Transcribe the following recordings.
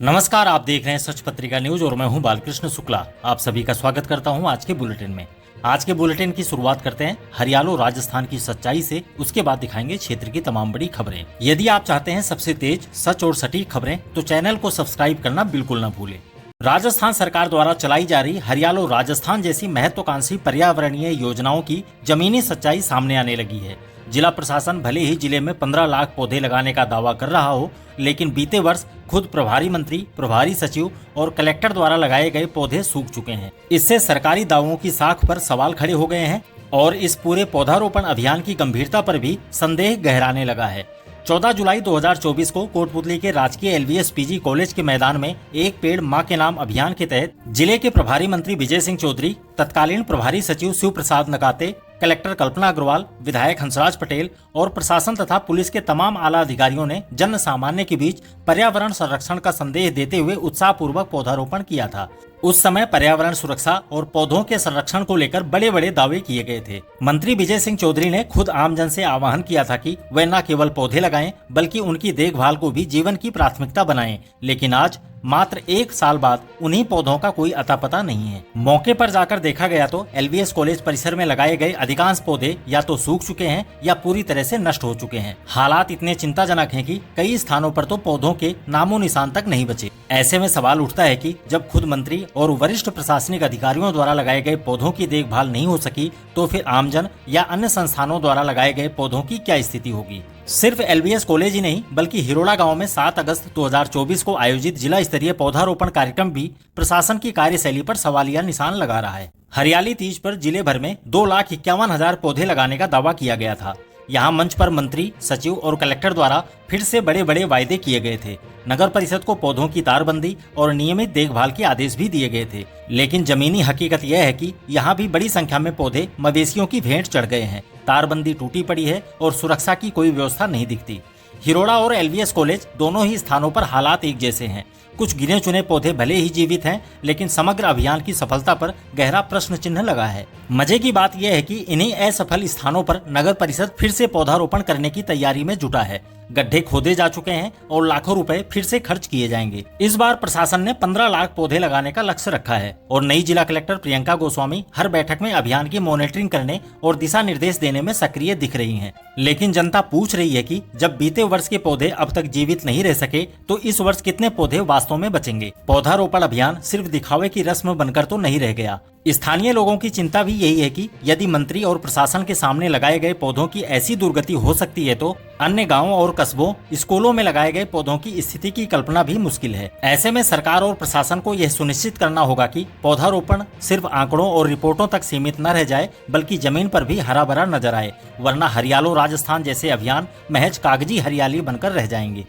नमस्कार, आप देख रहे हैं सच पत्रिका न्यूज और मैं हूं बालकृष्ण शुक्ला। आप सभी का स्वागत करता हूं आज के बुलेटिन में। आज के बुलेटिन की शुरुआत करते हैं हरियाणा राजस्थान की सच्चाई से। उसके बाद दिखाएंगे क्षेत्र की तमाम बड़ी खबरें। यदि आप चाहते हैं सबसे तेज, सच और सटीक खबरें तो चैनल को सब्सक्राइब करना बिल्कुल न भूलें। राजस्थान सरकार द्वारा चलाई जा रही हरियाणा राजस्थान जैसी महत्वाकांक्षी पर्यावरणीय योजनाओं की जमीनी सच्चाई सामने आने लगी है। जिला प्रशासन भले ही जिले में 15 लाख पौधे लगाने का दावा कर रहा हो, लेकिन बीते वर्ष खुद प्रभारी मंत्री, प्रभारी सचिव और कलेक्टर द्वारा लगाए गए पौधे सूख चुके हैं। इससे सरकारी दावों की साख पर सवाल खड़े हो गए हैं और इस पूरे पौधारोपण अभियान की गंभीरता पर भी संदेह गहराने लगा है। 14 जुलाई 2024 को कोटपुतली के राजकीय एलवीएस पीजी कॉलेज के मैदान में एक पेड़ मां के नाम अभियान के तहत जिले के प्रभारी मंत्री विजय सिंह चौधरी, तत्कालीन प्रभारी सचिव शिव प्रसाद नकाते, कलेक्टर कल्पना अग्रवाल, विधायक हंसराज पटेल और प्रशासन तथा पुलिस के तमाम आला अधिकारियों ने जन सामान्य के बीच पर्यावरण संरक्षण का संदेश देते हुए उत्साहपूर्वक पौधारोपण किया था। उस समय पर्यावरण सुरक्षा और पौधों के संरक्षण को लेकर बड़े बड़े दावे किए गए थे। मंत्री विजय सिंह चौधरी ने खुद आमजन से आह्वान किया था कि वे न केवल पौधे लगाएं बल्कि उनकी देखभाल को भी जीवन की प्राथमिकता बनाएं। लेकिन आज मात्र 1 साल बाद उन्हीं पौधों का कोई अता पता नहीं है। मौके पर जाकर देखा गया तो एलवीएस कॉलेज परिसर में लगाए गए अधिकांश पौधे या तो सूख चुके हैं या पूरी तरह से नष्ट हो चुके हैं। हालात इतने चिंताजनक हैं कि कई स्थानों पर तो पौधों के नामो निशान तक नहीं बचे। ऐसे में सवाल उठता है कि जब खुद मंत्री और वरिष्ठ प्रशासनिक अधिकारियों द्वारा लगाए गए पौधों की देखभाल नहीं हो सकी तो फिर आमजन या अन्य संस्थानों द्वारा लगाए गए पौधों की क्या स्थिति होगी। सिर्फ एलबीएस कॉलेज ही नहीं बल्कि हिरोड़ा गांव में 7 अगस्त 2024 को आयोजित जिला स्तरीय पौधारोपण कार्यक्रम भी प्रशासन की कार्यशैली पर सवालिया निशान लगा रहा है। हरियाली तीज पर जिले भर में 2,51,000 पौधे लगाने का दावा किया गया था। यहाँ मंच पर मंत्री, सचिव और कलेक्टर द्वारा फिर से बड़े बड़े वायदे किए गए थे। नगर परिषद को पौधों की तारबंदी और नियमित देखभाल के आदेश भी दिए गए थे। लेकिन जमीनी हकीकत यह है कि यहाँ भी बड़ी संख्या में पौधे मवेशियों की भेंट चढ़ गए हैं। तारबंदी टूटी पड़ी है और सुरक्षा की कोई व्यवस्था नहीं दिखती। हिरोड़ा और एलवीएस कॉलेज दोनों ही स्थानों पर हालात एक जैसे हैं। कुछ गिने चुने पौधे भले ही जीवित हैं, लेकिन समग्र अभियान की सफलता पर गहरा प्रश्न चिन्ह लगा है। मजे की बात यह है कि इन्हीं असफल स्थानों पर नगर परिषद फिर से पौधारोपण करने की तैयारी में जुटा है। गड्ढे खोदे जा चुके हैं और लाखों रुपए फिर से खर्च किए जाएंगे। इस बार प्रशासन ने 15 लाख पौधे लगाने का लक्ष्य रखा है और नई जिला कलेक्टर प्रियंका गोस्वामी हर बैठक में अभियान की मॉनिटरिंग करने और दिशा निर्देश देने में सक्रिय दिख रही हैं। लेकिन जनता पूछ रही है कि जब बीते वर्ष के पौधे अब तक जीवित नहीं रह सके तो इस वर्ष कितने पौधे वास्तव में बचेंगे। पौधारोपण अभियान सिर्फ दिखावे की रस्म बनकर तो नहीं रह गया। स्थानीय लोगों की चिंता भी यही है कि यदि मंत्री और प्रशासन के सामने लगाए गए पौधों की ऐसी दुर्गति हो सकती है तो अन्य गांवों और कस्बों, स्कूलों में लगाए गए पौधों की स्थिति की कल्पना भी मुश्किल है। ऐसे में सरकार और प्रशासन को यह सुनिश्चित करना होगा कि पौधारोपण सिर्फ आंकड़ों और रिपोर्टों तक सीमित न रह जाए बल्कि जमीन पर भी हरा भरा नजर आए, वरना हरियाणा राजस्थान जैसे अभियान महज कागजी हरियाली बनकर रह जाएंगे।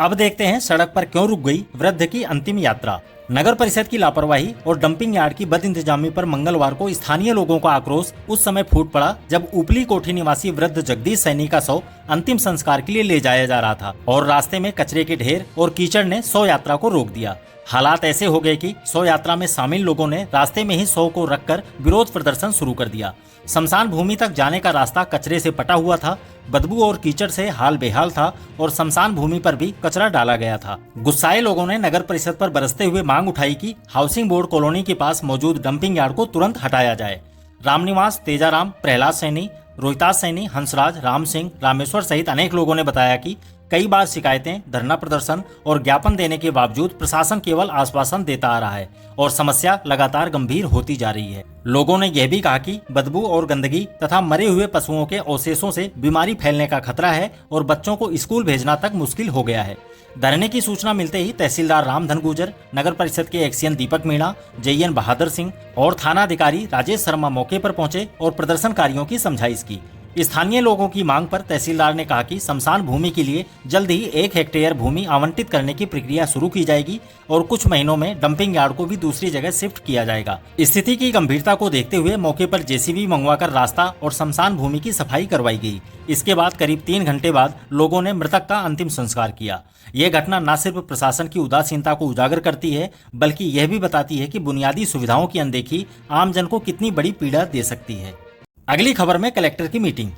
अब देखते हैं सड़क पर क्यों रुक गई वृद्ध की अंतिम यात्रा। नगर परिषद की लापरवाही और डंपिंग यार्ड की बदइंतजामी पर मंगलवार को स्थानीय लोगों का आक्रोश उस समय फूट पड़ा जब उपली कोठी निवासी वृद्ध जगदीश सैनी का शव अंतिम संस्कार के लिए ले जाया जा रहा था और रास्ते में कचरे के ढेर और कीचड़ ने शव यात्रा को रोक दिया। हालात ऐसे हो गए कि शव यात्रा में शामिल लोगों ने रास्ते में ही शव को रखकर विरोध प्रदर्शन शुरू कर दिया। शमशान भूमि तक जाने का रास्ता कचरे से पटा हुआ था, बदबू और कीचड़ से हाल बेहाल था और शमशान भूमि पर भी कचरा डाला गया था। गुस्साए लोगों ने नगर परिषद पर बरसते हुए मांग उठाई कि हाउसिंग बोर्ड कॉलोनी के पास मौजूद डंपिंग यार्ड को तुरंत हटाया जाए। रामनिवास, तेजाराम, प्रहलाद सैनी, रोहिताज सैनी, हंसराज, राम सिंह, रामेश्वर सहित अनेक लोगों ने बताया कि कई बार शिकायतें, धरना प्रदर्शन और ज्ञापन देने के बावजूद प्रशासन केवल आश्वासन देता आ रहा है और समस्या लगातार गंभीर होती जा रही है। लोगों ने यह भी कहा कि बदबू और गंदगी तथा मरे हुए पशुओं के अवशेषों से बीमारी फैलने का खतरा है और बच्चों को स्कूल भेजना तक मुश्किल हो गया है। धरने की सूचना मिलते ही तहसीलदार रामधन गुर्जर, नगर परिषद के एक्सियन दीपक मीणा, जेईएन बहादुर सिंह और थाना अधिकारी राजेश शर्मा मौके पर पहुंचे और प्रदर्शनकारियों की समझाइश की। स्थानीय लोगों की मांग पर तहसीलदार ने कहा कि शमशान भूमि के लिए जल्द ही 1 हेक्टेयर भूमि आवंटित करने की प्रक्रिया शुरू की जाएगी और कुछ महीनों में डंपिंग यार्ड को भी दूसरी जगह शिफ्ट किया जाएगा। स्थिति की गंभीरता को देखते हुए मौके पर जेसीबी मंगवाकर रास्ता और शमशान भूमि की सफाई करवाई गई। इसके बाद करीब 3 घंटे बाद लोगों ने मृतक का अंतिम संस्कार किया। ये घटना न सिर्फ प्रशासन की उदासीनता को उजागर करती है बल्कि यह भी बताती है कि बुनियादी सुविधाओं की अनदेखी आमजन को कितनी बड़ी पीड़ा दे सकती है। अगली खबर में कलेक्टर की मीटिंग।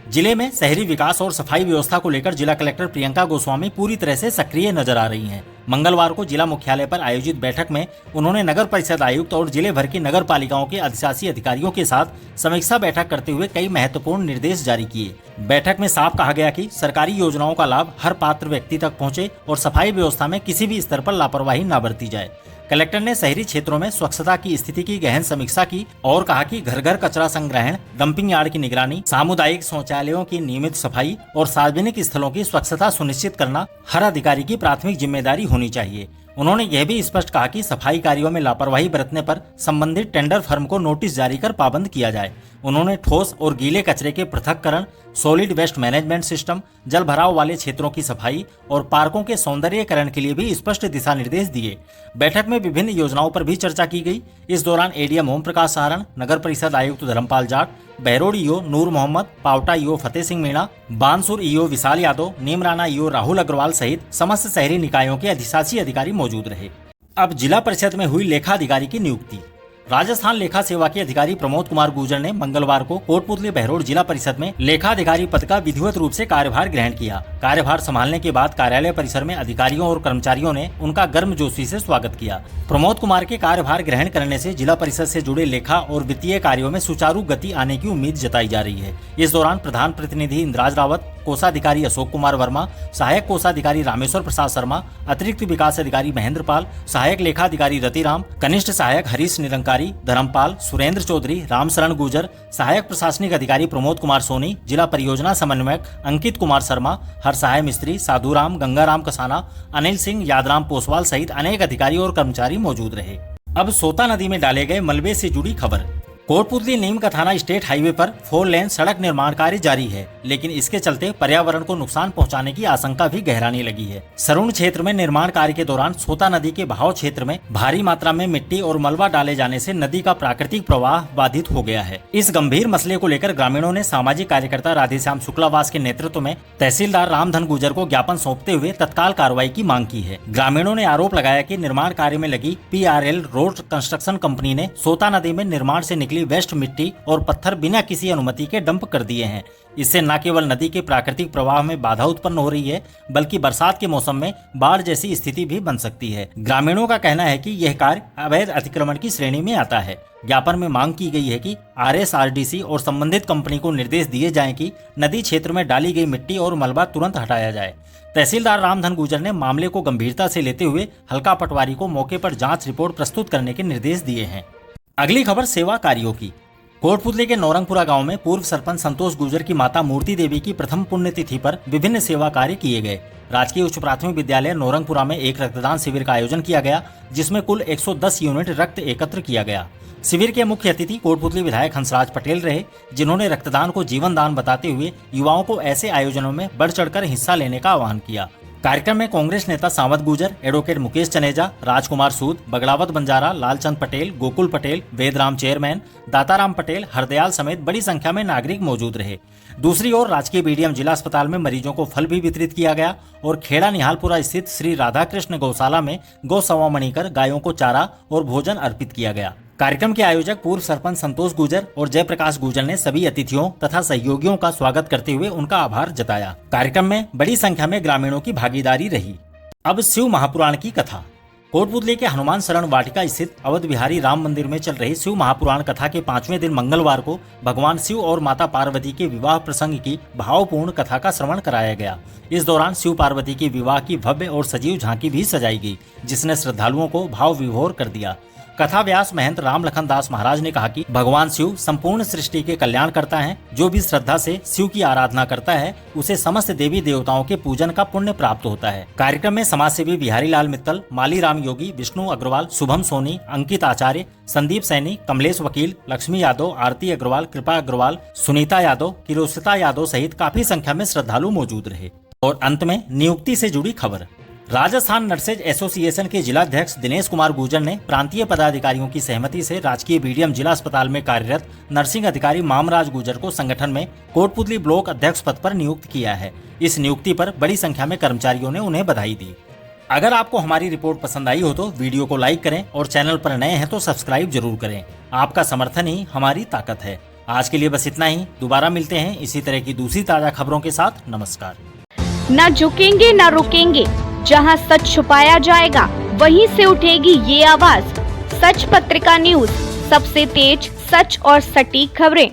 जिले में शहरी विकास और सफाई व्यवस्था को लेकर जिला कलेक्टर प्रियंका गोस्वामी पूरी तरह से सक्रिय नजर आ रही हैं। मंगलवार को जिला मुख्यालय पर आयोजित बैठक में उन्होंने नगर परिषद आयुक्त और जिले भर की नगर पालिकाओं के अधिशासी अधिकारियों के साथ समीक्षा बैठक करते हुए कई महत्वपूर्ण निर्देश जारी किए। बैठक में साफ कहा गया कि सरकारी योजनाओं का लाभ हर पात्र व्यक्ति तक पहुंचे और सफाई व्यवस्था में किसी भी स्तर पर लापरवाही न बरती जाए। कलेक्टर ने शहरी क्षेत्रों में स्वच्छता की स्थिति की गहन समीक्षा की और कहा कि घर घर कचरा संग्रहण, डंपिंग यार्ड की निगरानी, सामुदायिक शौचालयों की नियमित सफाई और सार्वजनिक स्थलों की स्वच्छता सुनिश्चित करना हर अधिकारी की प्राथमिक जिम्मेदारी होनी चाहिए। उन्होंने यह भी स्पष्ट कहा कि सफाई कार्यों में लापरवाही बरतने पर संबंधित टेंडर फर्म को नोटिस जारी कर पाबंद किया जाए। उन्होंने ठोस और गीले कचरे के पृथक्करण, सॉलिड वेस्ट मैनेजमेंट सिस्टम, जल भराव वाले क्षेत्रों की सफाई और पार्कों के सौंदर्यीकरण के लिए भी स्पष्ट दिशा निर्देश दिए। बैठक में विभिन्न योजनाओं पर भी चर्चा की गई। इस दौरान एडीएम ओम प्रकाश सहारण, नगर परिषद आयुक्त धर्मपाल जाट, बहरोड ईओ नूर मोहम्मद, पावटा ईओ फतेह सिंह मीणा, बानसूर ईओ विशाल यादव, नीमराना ईओ राहुल अग्रवाल सहित समस्त शहरी निकायों के अधिशासी अधिकारी मौजूद रहे। अब जिला परिषद में हुई लेखा अधिकारी की नियुक्ति। राजस्थान लेखा सेवा के अधिकारी प्रमोद कुमार गुर्जर ने मंगलवार को कोटपुतली बहरोड जिला परिषद में लेखा अधिकारी पद का विधिवत रूप से कार्यभार ग्रहण किया। कार्यभार संभालने के बाद कार्यालय परिसर में अधिकारियों और कर्मचारियों ने उनका गर्मजोशी से स्वागत किया। प्रमोद कुमार के कार्यभार ग्रहण करने से जिला परिषद से जुड़े लेखा और वित्तीय कार्यों में सुचारू गति आने की उम्मीद जताई जा रही है। इस दौरान प्रधान प्रतिनिधि इंद्राज रावत, कोषाधिकारी अशोक कुमार वर्मा, सहायक कोषाधिकारी रामेश्वर प्रसाद शर्मा, अतिरिक्त विकास अधिकारी महेंद्र पाल, सहायक लेखा अधिकारी रतिराम, कनिष्ठ सहायक हरीश निरंकारी, धर्मपाल, सुरेंद्र चौधरी, रामशरण गुर्जर, सहायक प्रशासनिक अधिकारी प्रमोद कुमार सोनी, जिला परियोजना समन्वयक अंकित कुमार शर्मा, हर सहाय मिस्त्री साधुराम, गंगाराम कसाना, अनिल सिंह, यादराम पोसवाल सहित अनेक अधिकारी और कर्मचारी मौजूद रहे। अब सोता नदी में डाले गए मलबे से जुड़ी खबर। कोटपुतली नीम का थाना स्टेट हाईवे पर 4 लेन सड़क निर्माण कार्य जारी है, लेकिन इसके चलते पर्यावरण को नुकसान पहुंचाने की आशंका भी गहराने लगी है। सरुण क्षेत्र में निर्माण कार्य के दौरान सोता नदी के बहाव क्षेत्र में भारी मात्रा में मिट्टी और मलबा डाले जाने से नदी का प्राकृतिक प्रवाह बाधित हो गया है। इस गंभीर मसले को लेकर ग्रामीणों ने सामाजिक कार्यकर्ता राधेश्याम शुक्लावास के नेतृत्व में तहसीलदार रामधन गुर्जर को ज्ञापन सौंपते हुए तत्काल कार्रवाई की मांग की है। ग्रामीणों ने आरोप लगाया कि निर्माण कार्य में लगी PRL रोड कंस्ट्रक्शन कंपनी ने सोता नदी में निर्माण से निकली वेस्ट मिट्टी और पत्थर बिना किसी अनुमति के डंप कर दिए हैं। इससे न केवल नदी के प्राकृतिक प्रवाह में बाधा उत्पन्न हो रही है, बल्कि बरसात के मौसम में बाढ़ जैसी स्थिति भी बन सकती है। ग्रामीणों का कहना है कि यह कार्य अवैध अतिक्रमण की श्रेणी में आता है। ज्ञापन में मांग की गई है कि RSRDC और संबंधित कंपनी को निर्देश दिए जाएं कि नदी क्षेत्र में डाली गई मिट्टी और मलबा तुरंत हटाया जाए। तहसीलदार रामधन गुर्जर ने मामले को गंभीरता से लेते हुए हल्का पटवारी को मौके पर जांच रिपोर्ट प्रस्तुत करने के निर्देश दिए हैं। अगली खबर सेवा कार्यों की। कोटपुतली के नौरंगपुरा गांव में पूर्व सरपंच संतोष गुर्जर की माता मूर्ति देवी की प्रथम पुण्यतिथि पर विभिन्न सेवा कार्य किए गए। राजकीय उच्च प्राथमिक विद्यालय नौरंगपुरा में एक रक्तदान शिविर का आयोजन किया गया, जिसमें कुल 110 यूनिट रक्त एकत्र किया गया। शिविर के मुख्य अतिथि कोटपुतली विधायक हंसराज पटेल रहे, जिन्होंने रक्तदान को जीवन दान बताते हुए युवाओं को ऐसे आयोजनों में बढ़ चढ़कर हिस्सा लेने का आह्वान किया। कार्यक्रम में कांग्रेस नेता सावंत गुर्जर, एडवोकेट मुकेश चनेजा, राजकुमार सूद, बगड़ावत बंजारा, लालचंद पटेल, गोकुल पटेल, वेदराम चेयरमैन, दाताराम पटेल, हरदयाल समेत बड़ी संख्या में नागरिक मौजूद रहे। दूसरी ओर राजकीय BDM जिला अस्पताल में मरीजों को फल भी वितरित किया गया और खेड़ा निहालपुरा स्थित श्री राधाकृष्ण गौशाला में गौ सवामणी कर गायों को चारा और भोजन अर्पित किया गया। कार्यक्रम के आयोजक पूर्व सरपंच संतोष गुर्जर और जयप्रकाश गुर्जर ने सभी अतिथियों तथा सहयोगियों का स्वागत करते हुए उनका आभार जताया। कार्यक्रम में बड़ी संख्या में ग्रामीणों की भागीदारी रही। अब शिव महापुराण की कथा। कोटपुतली के हनुमान शरण वाटिका स्थित अवध बिहारी राम मंदिर में चल रही शिव महापुराण कथा के 5वें दिन मंगलवार को भगवान शिव और माता पार्वती के विवाह प्रसंग की भावपूर्ण कथा का श्रवण कराया गया। इस दौरान शिव पार्वती के विवाह की भव्य और सजीव झांकी भी सजाई गई, जिसने श्रद्धालुओं को भाव विभोर कर दिया। कथा व्यास महंत राम लखन दास महाराज ने कहा कि भगवान शिव संपूर्ण सृष्टि के कल्याण करता है। जो भी श्रद्धा से शिव की आराधना करता है, उसे समस्त देवी देवताओं के पूजन का पुण्य प्राप्त होता है। कार्यक्रम में समाजसेवी बिहारी लाल मित्तल, माली राम योगी, विष्णु अग्रवाल, शुभम सोनी, अंकित आचार्य, संदीप सैनी, कमलेश वकील, लक्ष्मी यादव, आरती अग्रवाल, कृपा अग्रवाल, सुनीता यादव, किरोसिता यादव सहित काफी संख्या में श्रद्धालु मौजूद रहे। और अंत में नियुक्ति से जुड़ी खबर। राजस्थान नर्सेज एसोसिएशन के जिलाध्यक्ष दिनेश कुमार गुर्जर ने प्रांतीय पदाधिकारियों की सहमति से राजकीय BDM जिला अस्पताल में कार्यरत नर्सिंग अधिकारी मामराज गुर्जर को संगठन में कोटपुतली ब्लॉक अध्यक्ष पद पर नियुक्त किया है। इस नियुक्ति पर बड़ी संख्या में कर्मचारियों ने उन्हें बधाई दी। अगर आपको हमारी रिपोर्ट पसंद आई हो तो वीडियो को लाइक करें और चैनल पर नए हैं तो सब्सक्राइब जरूर करें। आपका समर्थन ही हमारी ताकत है। आज के लिए बस इतना ही। दोबारा मिलते हैं इसी तरह की दूसरी ताजा खबरों के साथ। नमस्कार। न झुकेंगे न रुकेंगे, जहां सच छुपाया जाएगा वहीं से उठेगी ये आवाज। सच पत्रिका न्यूज, सबसे तेज, सच और सटीक खबरें।